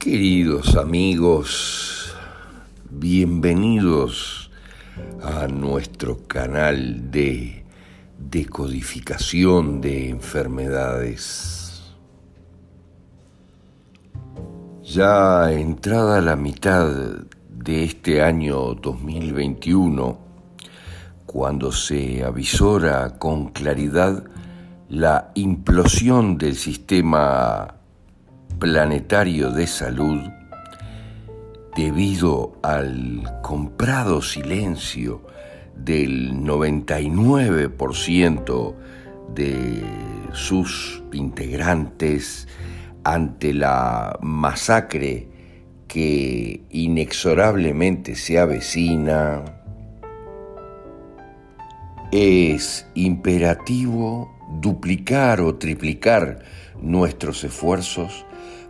Queridos amigos, bienvenidos a nuestro canal de decodificación de enfermedades. Ya entrada la mitad de este año 2021, cuando se avisora con claridad la implosión del sistema planetario de salud debido al comprado silencio del 99% de sus integrantes ante la masacre que inexorablemente se avecina, es imperativo duplicar o triplicar nuestros esfuerzos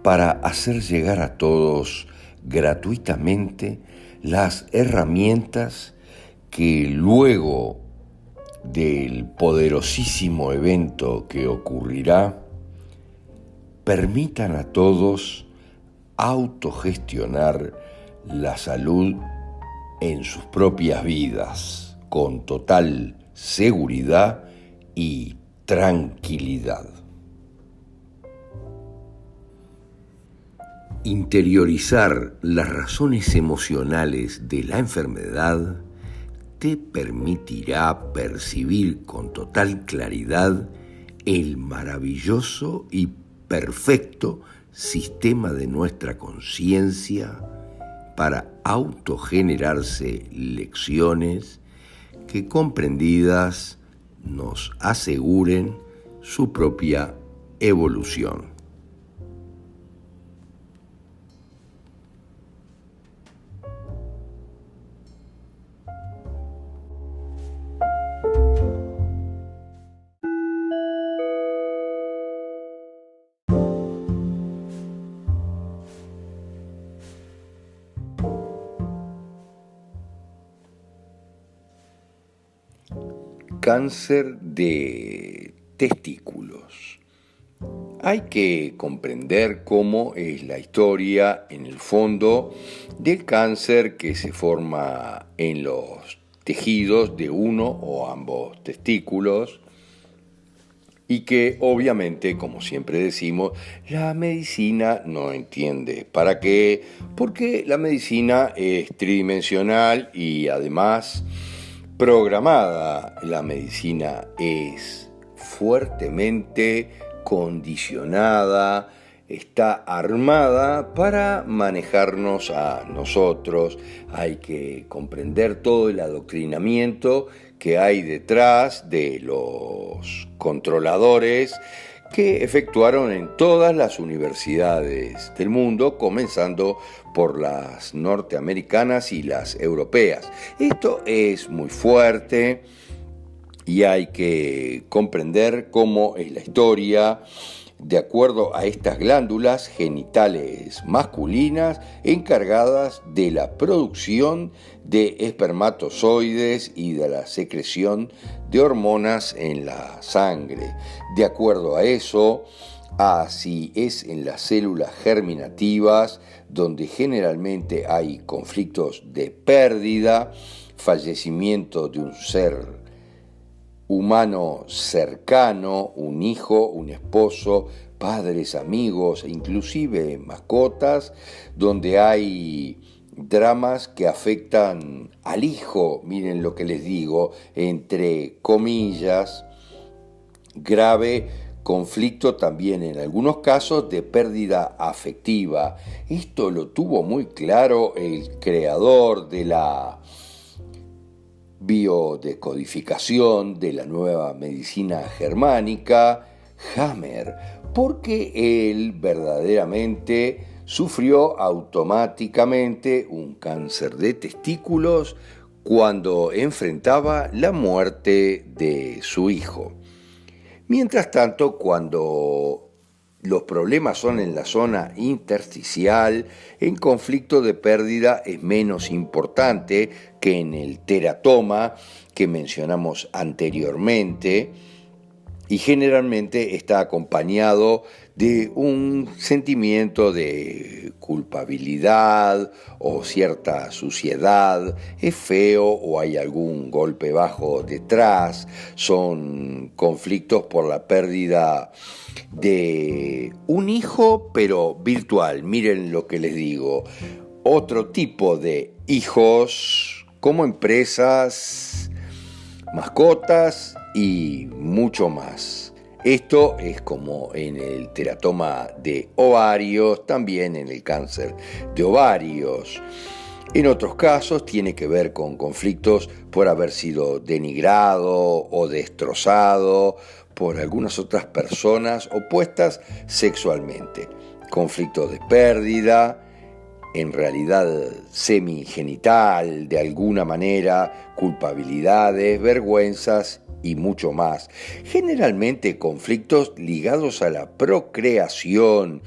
para hacer llegar a todos gratuitamente las herramientas que luego del poderosísimo evento que ocurrirá permitan a todos autogestionar la salud en sus propias vidas con total seguridad y tranquilidad. Interiorizar las razones emocionales de la enfermedad te permitirá percibir con total claridad el maravilloso y perfecto sistema de nuestra conciencia para autogenerarse lecciones que comprendidas nos aseguren su propia evolución. Cáncer de testículos. Hay que comprender cómo es la historia, en el fondo, del cáncer que se forma en los tejidos de uno o ambos testículos y que obviamente, como siempre decimos, la medicina no entiende. ¿Para qué? Porque la medicina es tridimensional y además programada. La medicina es fuertemente condicionada, está armada para manejarnos a nosotros. Hay que comprender todo el adoctrinamiento que hay detrás de los controladores que efectuaron en todas las universidades del mundo, comenzando por las norteamericanas y las europeas. Esto es muy fuerte y hay que comprender cómo es la historia de acuerdo a estas glándulas genitales masculinas encargadas de la producción de espermatozoides y de la secreción de hormonas en la sangre. De acuerdo a eso, así es en las células germinativas, donde generalmente hay conflictos de pérdida, fallecimiento de un ser humano cercano, un hijo, un esposo, padres, amigos e inclusive mascotas, donde hay dramas que afectan al hijo, miren lo que les digo, entre comillas, grave conflicto también en algunos casos de pérdida afectiva. Esto lo tuvo muy claro el creador de la biodecodificación de la nueva medicina germánica, Hammer, porque él verdaderamente sufrió automáticamente un cáncer de testículos cuando enfrentaba la muerte de su hijo. Mientras tanto, cuando los problemas son en la zona intersticial, en conflicto de pérdida es menos importante que en el teratoma que mencionamos anteriormente, y generalmente está acompañado de un sentimiento de culpabilidad o cierta suciedad, es feo o hay algún golpe bajo detrás, son conflictos por la pérdida de un hijo pero virtual. Miren lo que les digo, otro tipo de hijos como empresas, mascotas y mucho más. Esto es como en el teratoma de ovarios, también en el cáncer de ovarios. En otros casos tiene que ver con conflictos por haber sido denigrado o destrozado por algunas otras personas opuestas sexualmente. Conflictos de pérdida, en realidad semigenital, de alguna manera, culpabilidades, vergüenzas y mucho más. Generalmente conflictos ligados a la procreación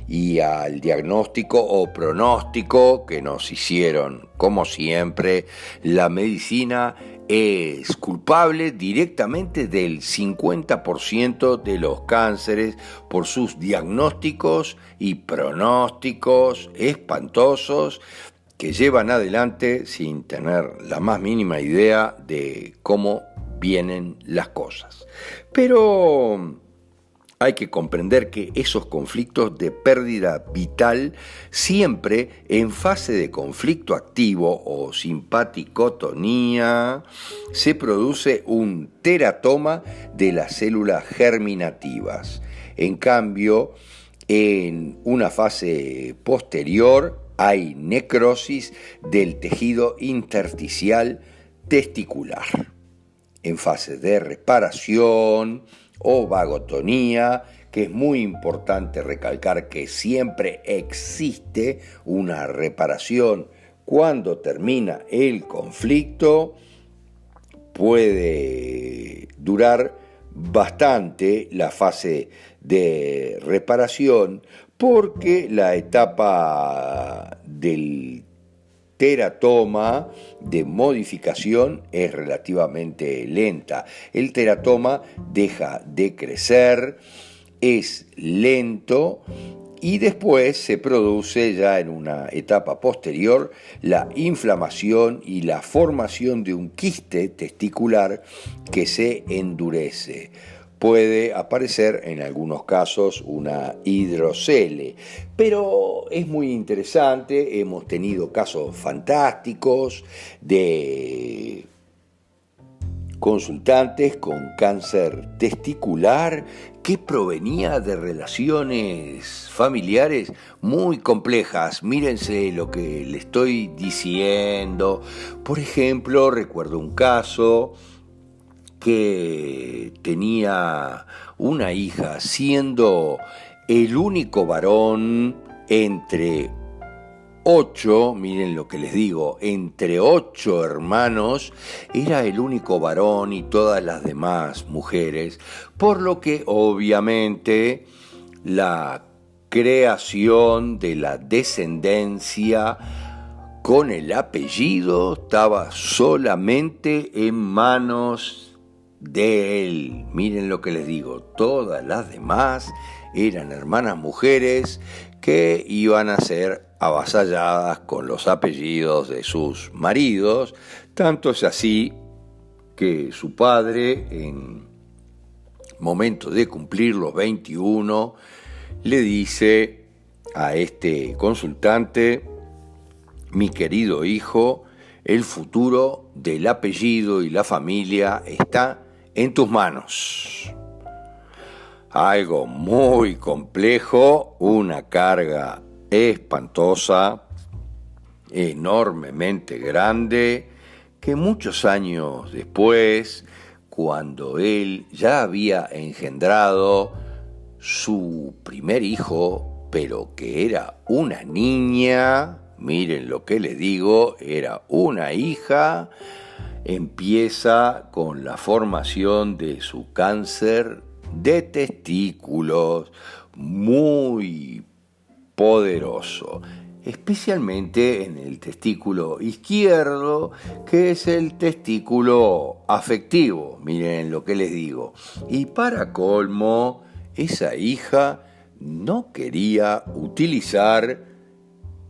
y al diagnóstico o pronóstico que nos hicieron. Como siempre, la medicina es culpable directamente del 50% de los cánceres por sus diagnósticos y pronósticos espantosos que llevan adelante sin tener la más mínima idea de cómo vienen las cosas. Pero hay que comprender que esos conflictos de pérdida vital, siempre en fase de conflicto activo o simpaticotonía, se produce un teratoma de las células germinativas. En cambio, en una fase posterior hay necrosis del tejido intersticial testicular. En fase de reparación o vagotonía, que es muy importante recalcar que siempre existe una reparación cuando termina el conflicto, puede durar bastante la fase de reparación porque la etapa del teratoma de modificación es relativamente lenta. El teratoma deja de crecer, es lento y después se produce ya en una etapa posterior la inflamación y la formación de un quiste testicular que se endurece. Puede aparecer en algunos casos una hidrocele, pero es muy interesante. Hemos tenido casos fantásticos de consultantes con cáncer testicular que provenía de relaciones familiares muy complejas. Mírense lo que le estoy diciendo. Por ejemplo, recuerdo un caso que tenía una hija siendo el único varón entre 8, miren lo que les digo, entre 8 hermanos, era el único varón y todas las demás mujeres, por lo que obviamente la creación de la descendencia con el apellido estaba solamente en manos de él. Miren lo que les digo, todas las demás eran hermanas mujeres que iban a ser avasalladas con los apellidos de sus maridos. Tanto es así que su padre, en momento de cumplir los 21, le dice a este consultante: mi querido hijo, el futuro del apellido y la familia está en tus manos. Algo muy complejo, una carga espantosa, enormemente grande, que muchos años después, cuando él ya había engendrado su primer hijo, pero que era una niña, miren lo que les digo, era una hija, empieza con la formación de su cáncer de testículos, muy poderoso. especialmente en el testículo izquierdo, que es el testículo afectivo, miren lo que les digo. Y para colmo, esa hija no quería utilizar,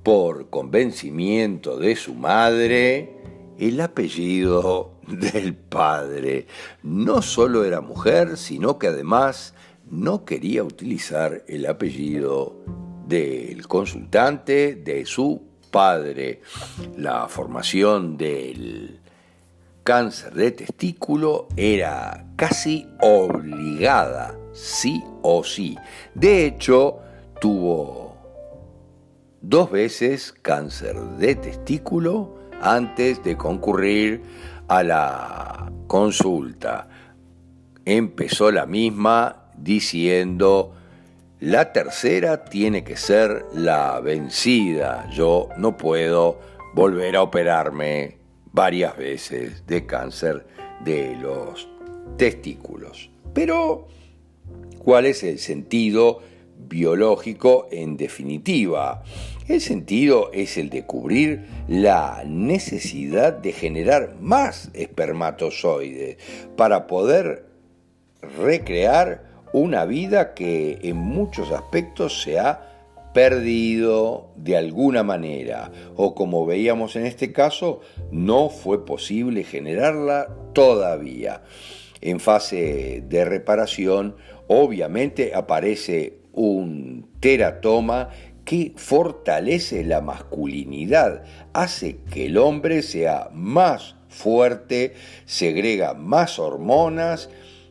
por convencimiento de su madre, el apellido del padre. No solo era mujer, sino que además no quería utilizar el apellido del consultante, de su padre. La formación del cáncer de testículo era casi obligada, sí o sí. De hecho, tuvo 2 veces cáncer de testículo antes de concurrir a la consulta. Empezó la misma diciendo: la tercera tiene que ser la vencida. Yo no puedo volver a operarme varias veces de cáncer de los testículos. Pero, ¿cuál es el sentido biológico en definitiva? El sentido es el de cubrir la necesidad de generar más espermatozoides para poder recrear una vida que en muchos aspectos se ha perdido de alguna manera, o como veíamos en este caso, no fue posible generarla todavía. En fase de reparación, obviamente aparece un teratoma que fortalece la masculinidad, hace que el hombre sea más fuerte, segrega más hormonas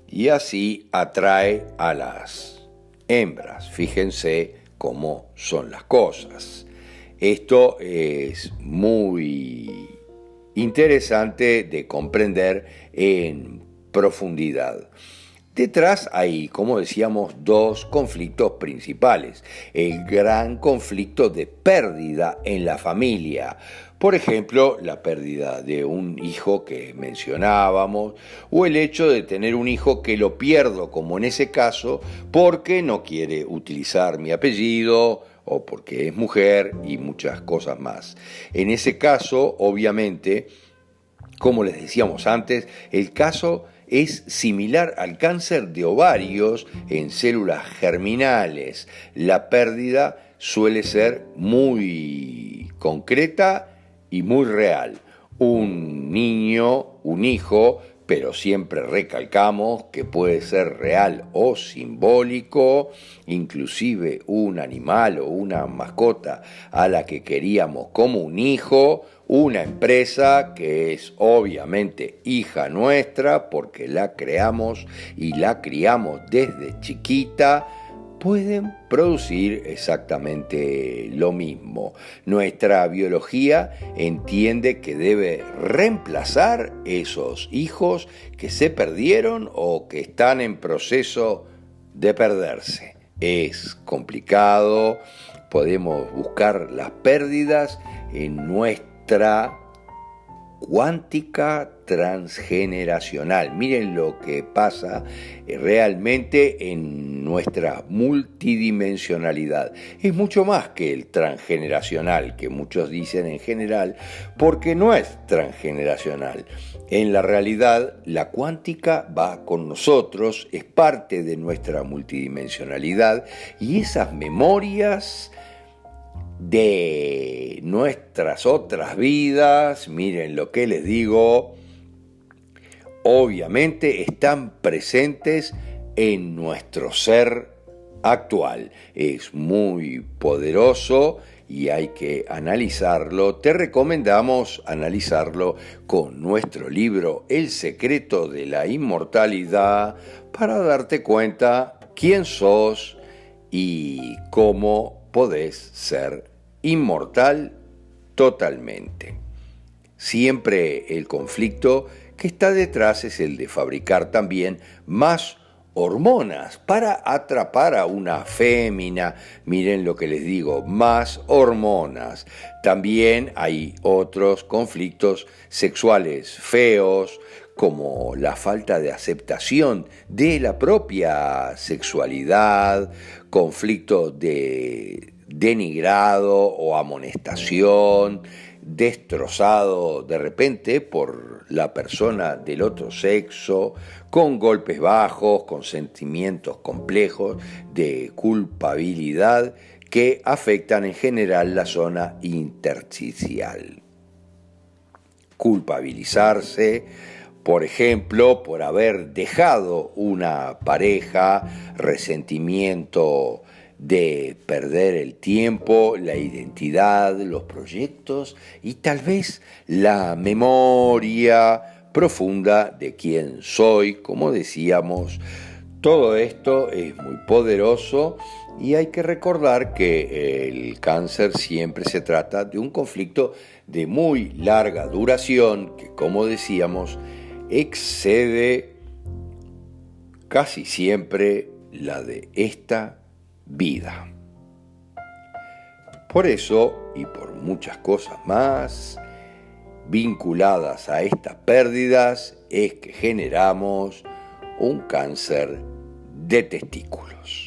y así atrae a las hembras. Fíjense cómo son las cosas. Esto es muy interesante de comprender en profundidad. Detrás hay, como decíamos, 2 conflictos principales. El gran conflicto de pérdida en la familia. Por ejemplo, la pérdida de un hijo que mencionábamos, o el hecho de tener un hijo que lo pierdo, como en ese caso, porque no quiere utilizar mi apellido, o porque es mujer, y muchas cosas más. En ese caso, obviamente, como les decíamos antes, el caso es similar al cáncer de ovarios en células germinales. La pérdida suele ser muy concreta y muy real. Un niño, un hijo, pero siempre recalcamos que puede ser real o simbólico, inclusive un animal o una mascota a la que queríamos como un hijo, una empresa que es obviamente hija nuestra porque la creamos y la criamos desde chiquita, pueden producir exactamente lo mismo. Nuestra biología entiende que debe reemplazar esos hijos que se perdieron o que están en proceso de perderse. Es complicado, podemos buscar las pérdidas en nuestra cuántica transgeneracional. Miren lo que pasa realmente en nuestra multidimensionalidad. Es mucho más que el transgeneracional, que muchos dicen en general, porque no es transgeneracional. En la realidad, la cuántica va con nosotros, es parte de nuestra multidimensionalidad, y esas memorias de nuestras otras vidas, miren lo que les digo, obviamente están presentes en nuestro ser actual. Es muy poderoso y hay que analizarlo. Te recomendamos analizarlo con nuestro libro El secreto de la inmortalidad para darte cuenta quién sos y cómo podés ser inmortal totalmente. Siempre el conflicto que está detrás es el de fabricar también más hormonas para atrapar a una fémina. Miren lo que les digo, más hormonas. También hay otros conflictos sexuales feos, como la falta de aceptación de la propia sexualidad, conflictos de denigrado o amonestación, destrozado de repente por la persona del otro sexo, con golpes bajos, con sentimientos complejos de culpabilidad que afectan en general la zona intersticial. Culpabilizarse, por ejemplo, por haber dejado una pareja, resentimiento de perder el tiempo, la identidad, los proyectos y tal vez la memoria profunda de quién soy, como decíamos. Todo esto es muy poderoso y hay que recordar que el cáncer siempre se trata de un conflicto de muy larga duración que, como decíamos, excede casi siempre la de esta vida. Por eso, y por muchas cosas más vinculadas a estas pérdidas, es que generamos un cáncer de testículos.